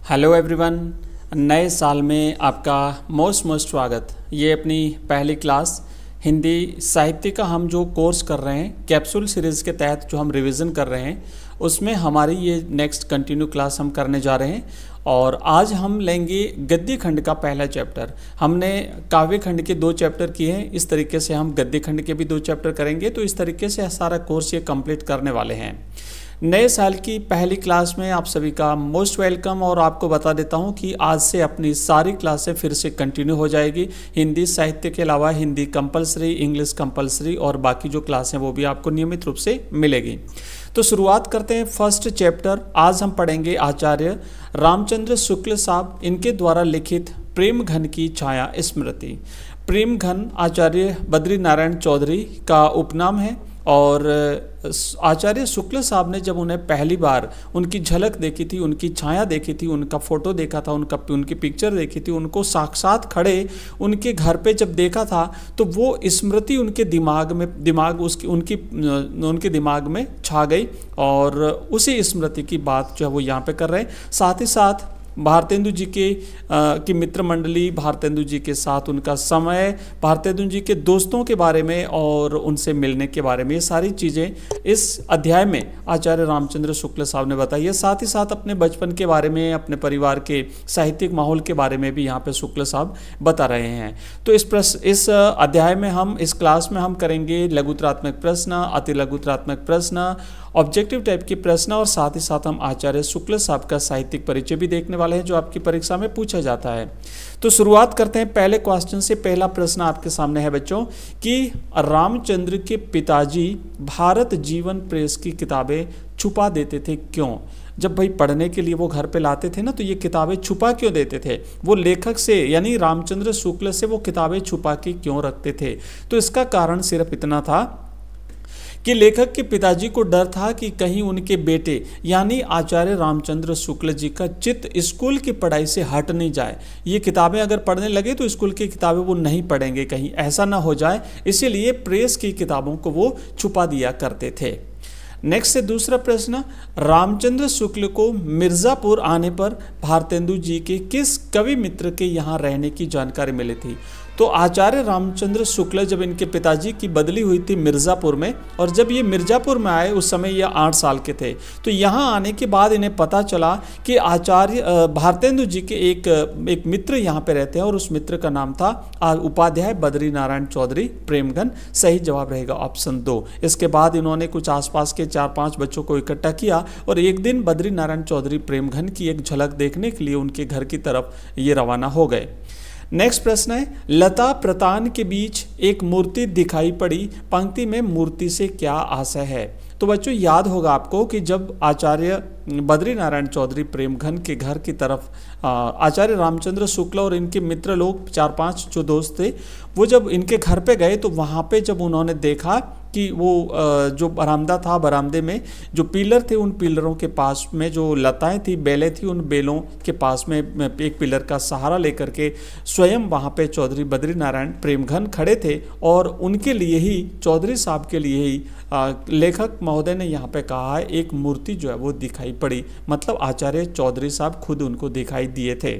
Hello everyone. नए साल में आपका मोस्ट स्वागत। ये अपनी पहली क्लास हिंदी साहित्य का हम जो कोर्स कर रहे हैं कैप्सूल सीरीज़ के तहत जो हम रिवीजन कर रहे हैं उसमें हमारी ये नेक्स्ट कंटिन्यू क्लास हम करने जा रहे हैं। और आज हम लेंगे गद्य खंड का पहला चैप्टर। हमने काव्य खंड के 2 चैप्टर किए हैं, इस तरीके से हम गद्य खंड के भी 2 चैप्टर करेंगे। तो इस तरीके से सारा कोर्स ये कंप्लीट करने वाले हैं। नए साल की पहली क्लास में आप सभी का मोस्ट वेलकम। और आपको बता देता हूं कि आज से अपनी सारी क्लासें फिर से कंटिन्यू हो जाएगी। हिंदी साहित्य के अलावा हिंदी कंपलसरी, इंग्लिश कंपलसरी और बाकी जो क्लासें वो भी आपको नियमित रूप से मिलेगी। तो शुरुआत करते हैं फर्स्ट चैप्टर। आज हम पढ़ेंगे आचार्य रामचंद्र शुक्ल साहब, इनके द्वारा लिखित प्रेम घन की छाया स्मृति। प्रेम घन आचार्य बद्री नारायण चौधरी का उपनाम है। और आचार्य शुक्ल साहब ने जब उन्हें पहली बार उनकी झलक देखी थी, उनकी छाया देखी थी, उनका फोटो देखा था, उनकी पिक्चर देखी थी, उनको साक्षात खड़े उनके घर पे जब देखा था तो वो स्मृति उनके उनके दिमाग में छा गई। और उसी स्मृति की बात जो है वो यहाँ पे कर रहे हैं। साथ ही साथ भारतेंदु जी की मित्र मंडली, भारतेंदु जी के साथ उनका समय, भारतेंदु जी के दोस्तों के बारे में और उनसे मिलने के बारे में, ये सारी चीज़ें इस अध्याय में आचार्य रामचंद्र शुक्ल साहब ने बताई है। साथ ही साथ अपने बचपन के बारे में, अपने परिवार के साहित्यिक माहौल के बारे में भी यहाँ पे शुक्ल साहब बता रहे हैं। तो इस अध्याय में इस क्लास में हम करेंगे लघुतरात्मक प्रश्न, अति लघुतरात्मक प्रश्न, ऑब्जेक्टिव टाइप के प्रश्न और साथ ही साथ हम आचार्य शुक्ल साहब का साहित्यिक परिचय भी देखने वाले हैं जो आपकी परीक्षा में पूछा जाता है। तो शुरुआत करते हैं पहले क्वेश्चन से। पहला प्रश्न आपके सामने है बच्चों कि रामचंद्र के पिताजी भारत जीवन प्रेस की किताबें छुपा देते थे, क्यों? जब भाई पढ़ने के लिए वो घर पे लाते थे ना, तो ये किताबें छुपा क्यों देते थे? वो लेखक से यानी रामचंद्र शुक्ल से वो किताबें छुपा के क्यों रखते थे? तो इसका कारण सिर्फ इतना था कि लेखक के पिताजी को डर था कि कहीं उनके बेटे यानी आचार्य रामचंद्र शुक्ल जी का चित्त स्कूल की पढ़ाई से हट नहीं जाए। ये किताबें अगर पढ़ने लगे तो स्कूल की किताबें वो नहीं पढ़ेंगे, कहीं ऐसा ना हो जाए, इसीलिए प्रेस की किताबों को वो छुपा दिया करते थे। नेक्स्ट से दूसरा प्रश्न, रामचंद्र शुक्ल को मिर्ज़ापुर आने पर भारतेंदु जी के किस कवि मित्र के यहाँ रहने की जानकारी मिली थी? तो आचार्य रामचंद्र शुक्ल जब इनके पिताजी की बदली हुई थी मिर्ज़ापुर में, और जब ये मिर्ज़ापुर में आए उस समय ये 8 साल के थे। तो यहाँ आने के बाद इन्हें पता चला कि आचार्य भारतेंदु जी के एक मित्र यहाँ पे रहते हैं और उस मित्र का नाम था उपाध्याय बद्री नारायण चौधरी प्रेमघन। सही जवाब रहेगा ऑप्शन 2। इसके बाद इन्होंने कुछ आसपास के 4-5 बच्चों को इकट्ठा किया और एक दिन बद्री नारायण चौधरी प्रेमघन की एक झलक देखने के लिए उनके घर की तरफ ये रवाना हो गए। नेक्स्ट प्रश्न है, लता प्रतान के बीच एक मूर्ति दिखाई पड़ी, पंक्ति में मूर्ति से क्या आशय है? तो बच्चों याद होगा आपको कि जब आचार्य बद्री नारायण चौधरी प्रेमघन के घर की तरफ आचार्य रामचंद्र शुक्ल और इनके मित्र लोग 4-5 जो दोस्त थे वो जब इनके घर पे गए तो वहाँ पे जब उन्होंने देखा कि वो जो बरामदा था, बरामदे में जो पिलर थे उन पिलरों के पास में जो लताएं थी, बेलें थी, उन बेलों के पास में एक पिलर का सहारा लेकर के स्वयं वहाँ पे चौधरी बद्री नारायण प्रेमघन खड़े थे। और उनके लिए ही, चौधरी साहब के लिए ही लेखक महोदय ने यहाँ पे कहा है एक मूर्ति जो है वो दिखाई पड़ी, मतलब आचार्य चौधरी साहब खुद उनको दिखाई दिए थे।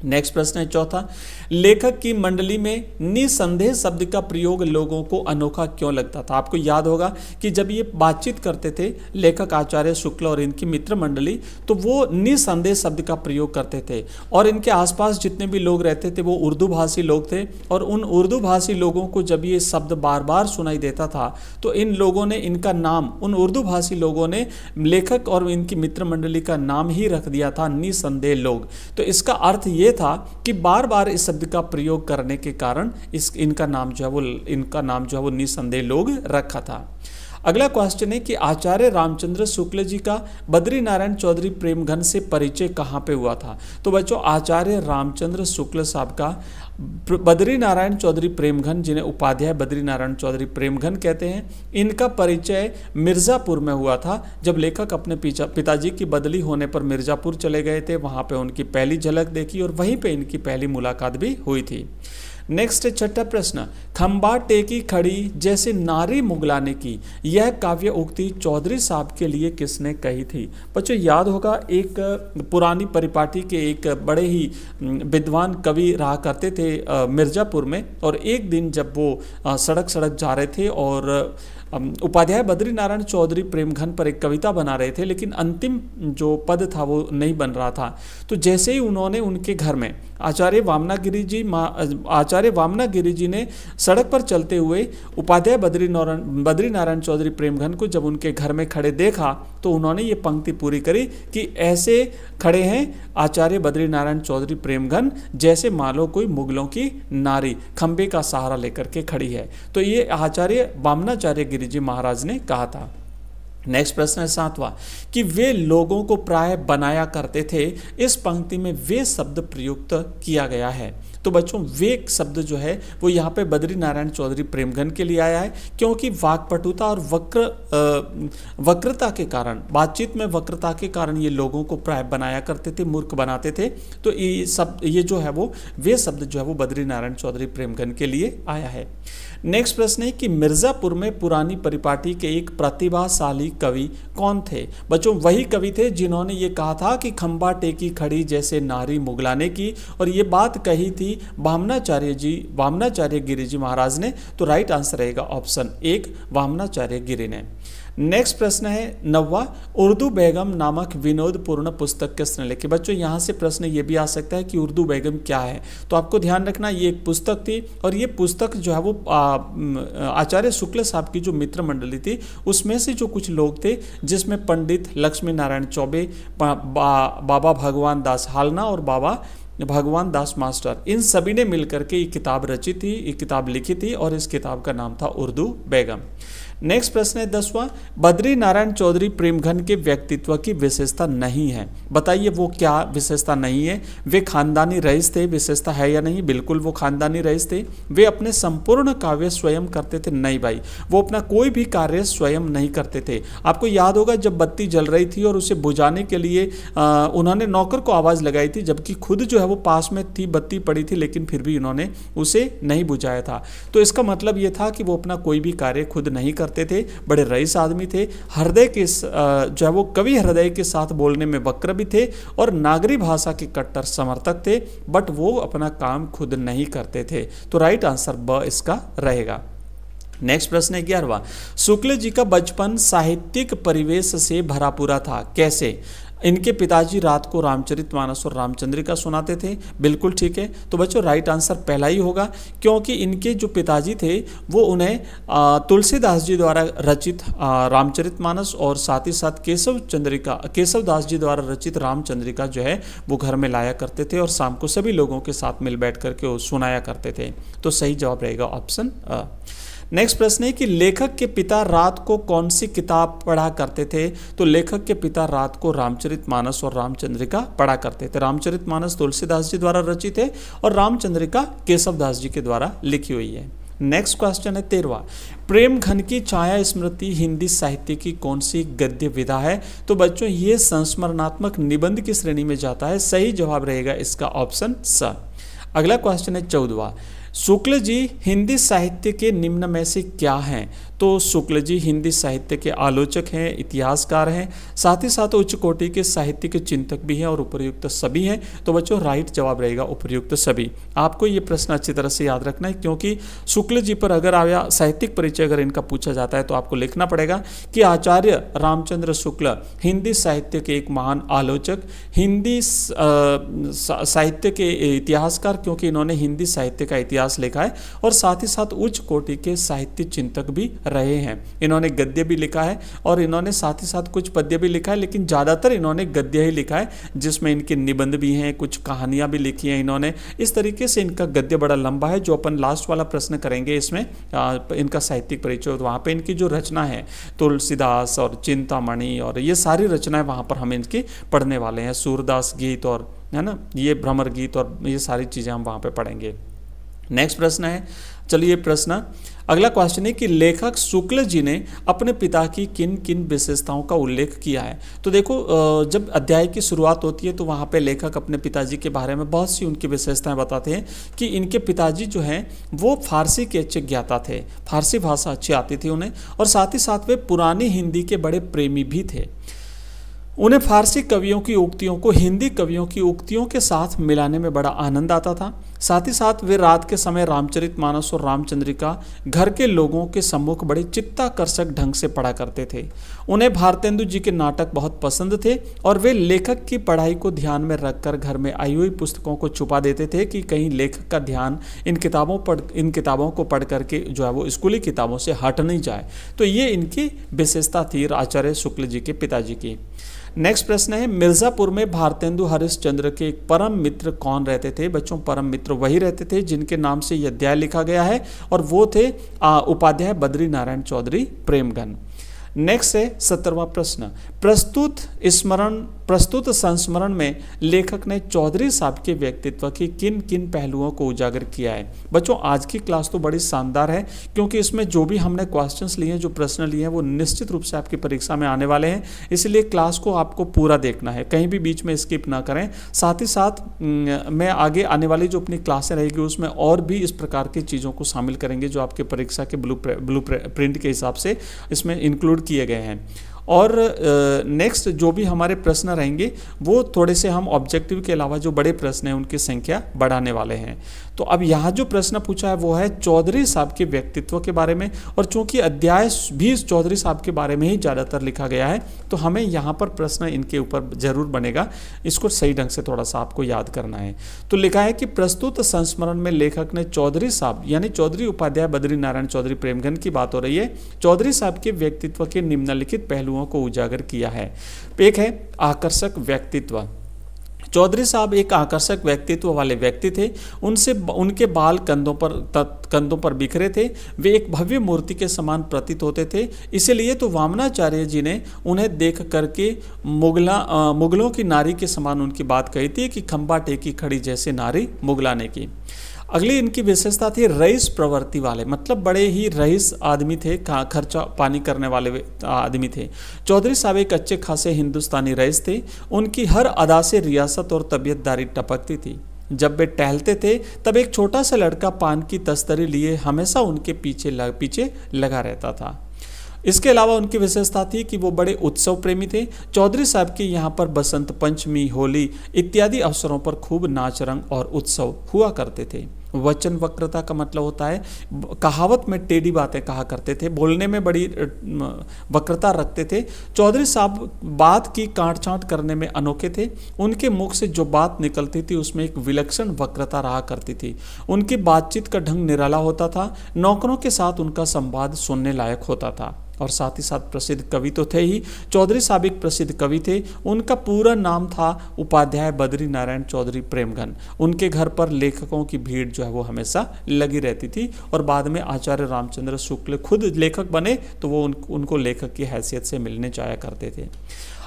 नेक्स्ट प्रश्न है चौथा, लेखक की मंडली में निसंदेह शब्द का प्रयोग लोगों को अनोखा क्यों लगता था? आपको याद होगा कि जब ये बातचीत करते थे लेखक आचार्य शुक्ल और इनकी मित्र मंडली, तो वो निसंदेह शब्द का प्रयोग करते थे और इनके आसपास जितने भी लोग रहते थे वो उर्दू भाषी लोग थे। और उन उर्दू भाषी लोगों को जब ये शब्द बार बार सुनाई देता था तो इन लोगों ने इनका नाम, उन उर्दू भाषी लोगों ने लेखक और इनकी मित्र मंडली का नाम ही रख दिया था निसंदेह लोग। तो इसका अर्थ ये था कि बार बार इस शब्द का प्रयोग करने के कारण इनका नाम जो है वो निसंदेह लोग रखा था। अगला क्वेश्चन है कि आचार्य रामचंद्र शुक्ल जी का बद्री नारायण चौधरी प्रेमघन से परिचय कहाँ पे हुआ था? तो बच्चों आचार्य रामचंद्र शुक्ल साहब का बद्री नारायण चौधरी प्रेमघन, जिन्हें उपाध्याय बद्री नारायण चौधरी प्रेमघन कहते हैं, इनका परिचय मिर्ज़ापुर में हुआ था। जब लेखक अपने पिताजी की बदली होने पर मिर्ज़ापुर चले गए थे, वहाँ पे उनकी पहली झलक देखी और वहीं पे इनकी पहली मुलाकात भी हुई थी। नेक्स्ट छठा प्रश्न, खंबा टेकी खड़ी जैसे नारी मुगलाने की, यह काव्य उक्ति चौधरी साहब के लिए किसने कही थी? बच्चों याद होगा, एक पुरानी परिपाटी के एक बड़े ही विद्वान कवि रहा करते थे मिर्जापुर में, और एक दिन जब वो सड़क जा रहे थे और उपाध्याय बद्री नारायण चौधरी प्रेमघन पर एक कविता बना रहे थे, लेकिन अंतिम जो पद था वो नहीं बन रहा था। तो जैसे ही उन्होंने उनके घर में आचार्य वामनागिरी जी ने सड़क पर चलते हुए उपाध्याय बद्री नारायण चौधरी प्रेमघन को जब उनके घर में खड़े देखा, तो उन्होंने ये पंक्ति पूरी करी कि ऐसे खड़े हैं आचार्य बद्री नारायण चौधरी प्रेमघन जैसे मानो कोई मुगलों की नारी खंबे का सहारा लेकर के खड़ी है। तो ये आचार्य वामनाचार्य गिरि जी महाराज ने कहा था। नेक्स्ट प्रश्न है 7वां कि वे लोगों को प्राय बनाया करते थे, इस पंक्ति में वे शब्द प्रयुक्त किया गया है। तो बच्चों वे शब्द जो है वो यहाँ पे बद्री नारायण चौधरी प्रेमघन के लिए आया है, क्योंकि वाक्पटुता और वक्रता के कारण, बातचीत में वक्रता के कारण ये लोगों को प्राय बनाया करते थे, मूर्ख बनाते थे। तो ये जो है वो वे शब्द जो है वो बद्री नारायण चौधरी प्रेमघन के लिए आया है। नेक्स्ट प्रश्न है कि मिर्जापुर में पुरानी परिपाटी के एक प्रतिभाशाली कवि कौन थे? बच्चों वही कवि थे जिन्होंने ये कहा था कि खंबा टेकी खड़ी जैसे नारी मुगलाने की, और ये बात कही थी वामनाचार्य गिरि जी महाराज ने। तो राइट आंसर रहेगा ऑप्शन 1 वामनाचार्य गिरि ने। नेक्स्ट प्रश्न है 9वां, उर्दू बेगम नामक विनोदपूर्ण पुस्तक किसने लिखी? बच्चों यहाँ से प्रश्न ये भी आ सकता है कि उर्दू बेगम क्या है? तो आपको ध्यान रखना ये एक पुस्तक थी, और ये पुस्तक जो है वो आचार्य शुक्ल साहब की जो मित्र मंडली थी उसमें से जो कुछ लोग थे, जिसमें पंडित लक्ष्मी नारायण चौबे, बाबा भगवान दास हालना और बाबा भगवान दास मास्टर, इन सभी ने मिलकर के ये किताब रची थी, ये किताब लिखी थी, और इस किताब का नाम था उर्दू बेगम। नेक्स्ट प्रश्न है 10वां, बद्री नारायण चौधरी प्रेमघन के व्यक्तित्व की विशेषता नहीं है, बताइए वो क्या विशेषता नहीं है? वे खानदानी रईस थे, विशेषता है या नहीं? बिल्कुल वो खानदानी रईस थे। वे अपने संपूर्ण कार्य स्वयं करते थे? नहीं भाई, वो अपना कोई भी कार्य स्वयं नहीं करते थे। आपको याद होगा जब बत्ती जल रही थी और उसे बुझाने के लिए उन्होंने नौकर को आवाज़ लगाई थी, जबकि खुद जो है वो पास में थी, बत्ती पड़ी थी, लेकिन फिर भी उन्होंने उसे नहीं बुझाया था। तो इसका मतलब ये था कि वो अपना कोई भी कार्य खुद नहीं करते थे, बड़े रईस आदमी थे। हृदय के जो है वो कवि हृदय के साथ बोलने में वक्र भी थे, और नागरी भाषा के कट्टर समर्थक थे, बट वो अपना काम खुद नहीं करते थे। तो राइट आंसर ब इसका रहेगा। नेक्स्ट प्रश्न है 11वां, शुक्ल जी का बचपन साहित्यिक परिवेश से भरा पूरा था, कैसे? इनके पिताजी रात को रामचरितमानस और रामचंद्रिका सुनाते थे, बिल्कुल ठीक है। तो बच्चों राइट आंसर पहला ही होगा, क्योंकि इनके जो पिताजी थे वो उन्हें तुलसीदास जी द्वारा रचित रामचरितमानस और साथ ही साथ केशवदास जी द्वारा रचित रामचंद्रिका जो है वो घर में लाया करते थे, और शाम को सभी लोगों के साथ मिल बैठ करके वो सुनाया करते थे। तो सही जवाब रहेगा ऑप्शन अ। नेक्स्ट प्रश्न है कि लेखक के पिता रात को कौन सी किताब पढ़ा करते थे? तो लेखक के पिता रात को रामचरितमानस और रामचंद्रिका पढ़ा करते थे। रामचरितमानस तुलसीदास जी द्वारा रचित है, और रामचंद्रिका केशवदास जी के द्वारा लिखी हुई है। नेक्स्ट क्वेश्चन है 13वां, प्रेमघन की छाया स्मृति हिंदी साहित्य की कौन सी गद्य विधा है? तो बच्चों ये संस्मरणात्मक निबंध की श्रेणी में जाता है। सही जवाब रहेगा इसका ऑप्शन स। अगला क्वेश्चन है 14वां, शुक्ल जी हिंदी साहित्य के निम्न में से क्या हैं? तो शुक्ल जी हिंदी साहित्य के आलोचक हैं, इतिहासकार हैं, साथ ही साथ उच्च कोटि के साहित्य के चिंतक भी हैं, और उपयुक्त सभी हैं। तो बच्चों राइट जवाब रहेगा उपयुक्त सभी। आपको ये प्रश्न अच्छी तरह से याद रखना है, क्योंकि शुक्ल जी पर अगर आया साहित्यिक परिचय अगर इनका पूछा जाता है तो आपको लिखना पड़ेगा कि आचार्य रामचंद्र शुक्ल हिंदी साहित्य के एक महान आलोचक, हिंदी साहित्य के इतिहासकार, क्योंकि इन्होंने हिंदी साहित्य का इतिहास लिखा है, और साथ ही साथ उच्च कोटि के साहित्य चिंतक भी रहे हैं। इन्होंने गद्य भी लिखा है, और इन्होंने साथ ही साथ कुछ पद्य भी लिखा है, लेकिन ज़्यादातर इन्होंने गद्य ही लिखा है, जिसमें इनके निबंध भी हैं, कुछ कहानियां भी लिखी हैं इन्होंने। इस तरीके से इनका गद्य बड़ा लंबा है। जो अपन लास्ट वाला प्रश्न करेंगे इसमें इनका साहित्यिक परिचय, वहाँ पे इनकी जो रचना है तुलसीदास और चिंतामणि और ये सारी रचनाएं वहाँ पर हम इनकी पढ़ने वाले हैं। सूरदास गीत और है ना, ये भ्रमर गीत और ये सारी चीज़ें हम वहाँ पर पढ़ेंगे। नेक्स्ट प्रश्न है, चलिए प्रश्न अगला क्वेश्चन है कि लेखक शुक्ल जी ने अपने पिता की किन किन विशेषताओं का उल्लेख किया है। तो देखो जब अध्याय की शुरुआत होती है तो वहाँ पे लेखक अपने पिताजी के बारे में बहुत सी उनकी विशेषताएं बताते हैं कि इनके पिताजी जो हैं वो फारसी के अच्छे ज्ञाता थे, फारसी भाषा अच्छी आती थी उन्हें, और साथ ही साथ वे पुरानी हिंदी के बड़े प्रेमी भी थे। उन्हें फारसी कवियों की उक्तियों को हिंदी कवियों की उक्तियों के साथ मिलाने में बड़ा आनंद आता था। साथ ही साथ वे रात के समय रामचरितमानस और रामचंद्रिका घर के लोगों के सम्मुख बड़े चित्ताकर्षक ढंग से पढ़ा करते थे। उन्हें भारतेंदु जी के नाटक बहुत पसंद थे और वे लेखक की पढ़ाई को ध्यान में रखकर घर में आई हुई पुस्तकों को छुपा देते थे कि कहीं लेखक का ध्यान इन किताबों को पढ़ करके जो है वो स्कूली किताबों से हट नहीं जाए। तो ये इनकी विशेषता थी आचार्य शुक्ल जी के पिताजी की। नेक्स्ट प्रश्न है, मिर्जापुर में भारतेंदु हरिश्चंद्र के एक परम मित्र कौन रहते थे। बच्चों, परम मित्र वही रहते थे जिनके नाम से यह अध्याय लिखा गया है और वो थे उपाध्याय बद्री नारायण चौधरी प्रेमगन। नेक्स्ट है 17वां प्रश्न, प्रस्तुत संस्मरण में लेखक ने चौधरी साहब के व्यक्तित्व के किन किन पहलुओं को उजागर किया है। बच्चों, आज की क्लास तो बड़ी शानदार है क्योंकि इसमें जो भी हमने क्वेश्चंस लिए हैं, जो प्रश्न लिए हैं, वो निश्चित रूप से आपकी परीक्षा में आने वाले हैं। इसलिए क्लास को आपको पूरा देखना है, कहीं भी बीच में स्किप ना करें। साथ ही साथ मैं आगे आने वाली जो अपनी क्लासें रहेगी उसमें और भी इस प्रकार की चीज़ों को शामिल करेंगे जो आपके परीक्षा के ब्लू प्रिंट के हिसाब से इसमें इंक्लूड किए गए हैं। और नेक्स्ट जो भी हमारे प्रश्न रहेंगे वो थोड़े से हम ऑब्जेक्टिव के अलावा जो बड़े प्रश्न हैं उनकी संख्या बढ़ाने वाले हैं। तो अब यहाँ जो प्रश्न पूछा है वो है चौधरी साहब के व्यक्तित्व के बारे में, और चूंकि अध्याय भी चौधरी साहब के बारे में ही ज़्यादातर लिखा गया है तो हमें यहाँ पर प्रश्न इनके ऊपर जरूर बनेगा। इसको सही ढंग से थोड़ा सा आपको याद करना है। तो लिखा है कि प्रस्तुत संस्मरण में लेखक ने चौधरी साहब यानी चौधरी उपाध्याय बद्री नारायण चौधरी प्रेमगन की बात हो रही है, चौधरी साहब के व्यक्तित्व के निम्नलिखित पहलुओं को उजागर किया है। एक है आकर्षक व्यक्तित्व। चौधरी साहब एक आकर्षक व्यक्तित्व वाले व्यक्ति थे। उनके बाल कंधों पर बिखरे थे। वे एक भव्य मूर्ति के समान प्रतीत होते थे। इसीलिए तो वामनाचार्य जी ने उन्हें देख करके मुगलों की नारी के समान उनकी बात कही थी कि खंबा टेकी खड़ी जैसे नारी मुगलाने की। अगली इनकी विशेषता थी रईस प्रवृत्ति वाले, मतलब बड़े ही रईस आदमी थे, खर्चा पानी करने वाले आदमी थे। चौधरी साहब एक अच्छे खासे हिंदुस्तानी रईस थे। उनकी हर अदा से रियासत और तबीयतदारी टपकती थी। जब वे टहलते थे तब एक छोटा सा लड़का पान की तस्तरी लिए हमेशा उनके पीछे लगा रहता था। इसके अलावा उनकी विशेषता थी कि वो बड़े उत्सव प्रेमी थे। चौधरी साहब के यहाँ पर बसंत पंचमी, होली इत्यादि अवसरों पर खूब नाच रंग और उत्सव हुआ करते थे। वचन वक्रता का मतलब होता है कहावत में टेढ़ी बातें कहा करते थे, बोलने में बड़ी वक्रता रखते थे। चौधरी साहब बात की काट छांट करने में अनोखे थे। उनके मुख से जो बात निकलती थी उसमें एक विलक्षण वक्रता रहा करती थी। उनकी बातचीत का ढंग निराला होता था। नौकरों के साथ उनका संवाद सुनने लायक होता था। और साथ ही साथ प्रसिद्ध कवि तो थे ही। चौधरी साहब एक प्रसिद्ध कवि थे। उनका पूरा नाम था उपाध्याय बद्री नारायण चौधरी प्रेमगन। उनके घर पर लेखकों की भीड़ जो है वो हमेशा लगी रहती थी और बाद में आचार्य रामचंद्र शुक्ल खुद लेखक बने तो वो उनको लेखक की हैसियत से मिलने जाया करते थे।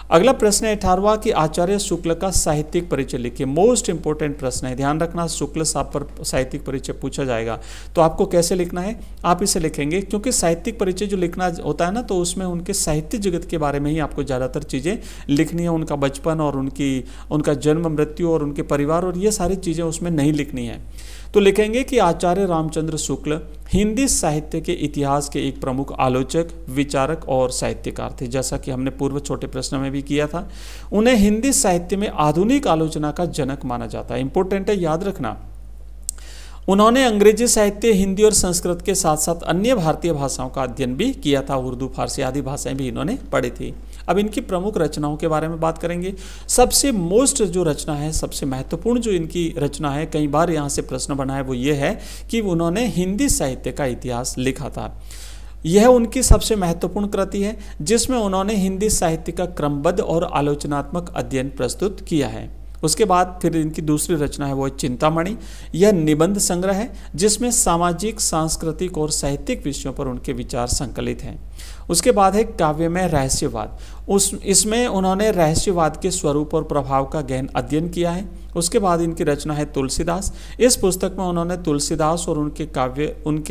अगला प्रश्न है 18वां कि आचार्य शुक्ल का साहित्यिक परिचय लिखिए। मोस्ट इंपोर्टेंट प्रश्न है, ध्यान रखना। शुक्ल साहब पर साहित्यिक परिचय पूछा जाएगा तो आपको कैसे लिखना है, आप इसे लिखेंगे क्योंकि साहित्यिक परिचय जो लिखना होता है ना तो उसमें उनके साहित्य जगत के बारे में ही आपको ज़्यादातर चीज़ें लिखनी है। उनका बचपन और उनका जन्म मृत्यु और उनके परिवार और ये सारी चीज़ें उसमें नहीं लिखनी है। तो लिखेंगे कि आचार्य रामचंद्र शुक्ल हिंदी साहित्य के इतिहास के एक प्रमुख आलोचक, विचारक और साहित्यकार थे। जैसा कि हमने पूर्व छोटे प्रश्न में भी किया था, उन्हें हिंदी साहित्य में आधुनिक आलोचना का जनक माना जाता है। इंपॉर्टेंट है, याद रखना। उन्होंने अंग्रेजी साहित्य, हिंदी और संस्कृत के साथ साथ अन्य भारतीय भाषाओं का अध्ययन भी किया था। उर्दू, फारसी आदि भाषाएं भी इन्होंने पढ़ी थी। अब इनकी प्रमुख रचनाओं के बारे में बात करेंगे। सबसे मोस्ट जो रचना है, सबसे महत्वपूर्ण जो इनकी रचना है, कई बार यहाँ से प्रश्न बना है, वो ये है कि उन्होंने हिंदी साहित्य का इतिहास लिखा था। यह उनकी सबसे महत्वपूर्ण कृति है जिसमें उन्होंने हिंदी साहित्य का क्रमबद्ध और आलोचनात्मक अध्ययन प्रस्तुत किया है। उसके बाद फिर इनकी दूसरी रचना है वो चिंतामणि। यह निबंध संग्रह है जिसमें सामाजिक, सांस्कृतिक और साहित्यिक विषयों पर उनके विचार संकलित हैं। उसके बाद है काव्यमय रहस्यवाद इसमें उन्होंने रहस्यवाद के स्वरूप और प्रभाव का गहन अध्ययन किया है। उसके बाद इनकी रचना है तुलसीदास। इस पुस्तक में उन्होंने तुलसीदास और उनके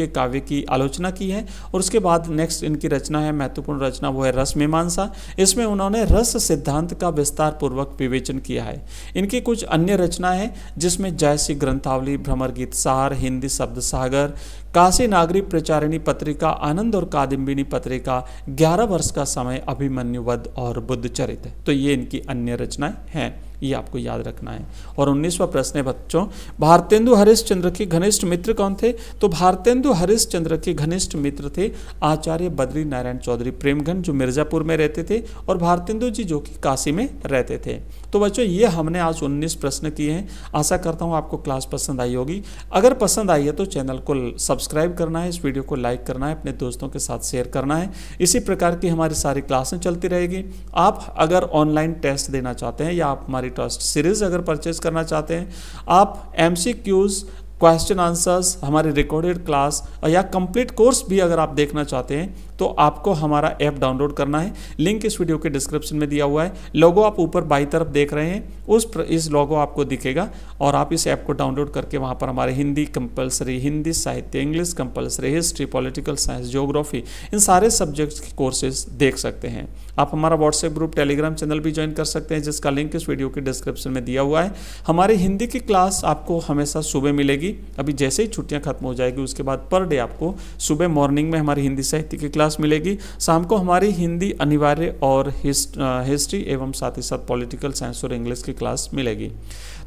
काव्य की आलोचना की है। और उसके बाद नेक्स्ट इनकी रचना है, महत्वपूर्ण रचना, वो है रस मीमांसा। इसमें उन्होंने रस सिद्धांत का विस्तार पूर्वक विवेचन किया है। इनकी कुछ अन्य रचनाएं हैं जिसमें जयसी ग्रंथावली, भ्रमर गीत सार, हिंदी शब्द सागर, काशी नागरी प्रचारिणी पत्रिका, आनंद और कादम्बिनी पत्रिका, 11 वर्ष का समय, अभिमन्यु वध और बुद्ध चरित्र। तो ये इनकी अन्य रचनाएं हैं, ये आपको याद रखना है। और 19वां प्रश्न है बच्चों, भारतेंदु हरिश्चंद्र के घनिष्ठ मित्र कौन थे? तो भारतेंदु हरिश्चंद्र के घनिष्ठ मित्र थे आचार्य बद्री नारायण चौधरी प्रेमगंज, जो मिर्जापुर में रहते थे, और भारतेंदु जी जो कि काशी में रहते थे। तो बच्चों ये हमने आज 19 प्रश्न किए हैं। आशा करता हूँ आपको क्लास पसंद आई होगी। अगर पसंद आई है तो चैनल को सब्सक्राइब करना है, इस वीडियो को लाइक करना है, अपने दोस्तों के साथ शेयर करना है। इसी प्रकार की हमारी सारी क्लासें चलती रहेगी। आप अगर ऑनलाइन टेस्ट देना चाहते हैं या आप हमारी टेस्ट सीरीज अगर परचेज करना चाहते हैं, आप MCQs, क्वेश्चन आंसर्स, हमारी रिकॉर्डेड क्लास या कंप्लीट कोर्स भी अगर आप देखना चाहते हैं तो आपको हमारा ऐप डाउनलोड करना है। लिंक इस वीडियो के डिस्क्रिप्शन में दिया हुआ है। लोगो आप ऊपर बाईं तरफ देख रहे हैं, इस लोगो आपको दिखेगा और आप इस ऐप को डाउनलोड करके वहाँ पर हमारे हिंदी कंपलसरी, हिंदी साहित्य, English compulsory, history, political science, geography, इन सारे सब्जेक्ट्स के कोर्सेज देख सकते हैं। आप हमारा व्हाट्सएप ग्रुप, टेलीग्राम चैनल भी ज्वाइन कर सकते हैं, जिसका लिंक इस वीडियो के डिस्क्रिप्शन में दिया हुआ है। हमारी हिंदी की क्लास आपको हमेशा सुबह मिलेगी। अभी जैसे ही छुट्टियां खत्म हो जाएगी उसके बाद पर डे आपको सुबह मॉर्निंग में हमारी हिंदी साहित्य की क्लास मिलेगी, शाम को हमारी हिंदी अनिवार्य और हिस्ट्री एवं साथ ही साथ पॉलिटिकल साइंस और इंग्लिश की क्लास मिलेगी।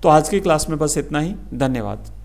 तो आज की क्लास में बस इतना ही। धन्यवाद।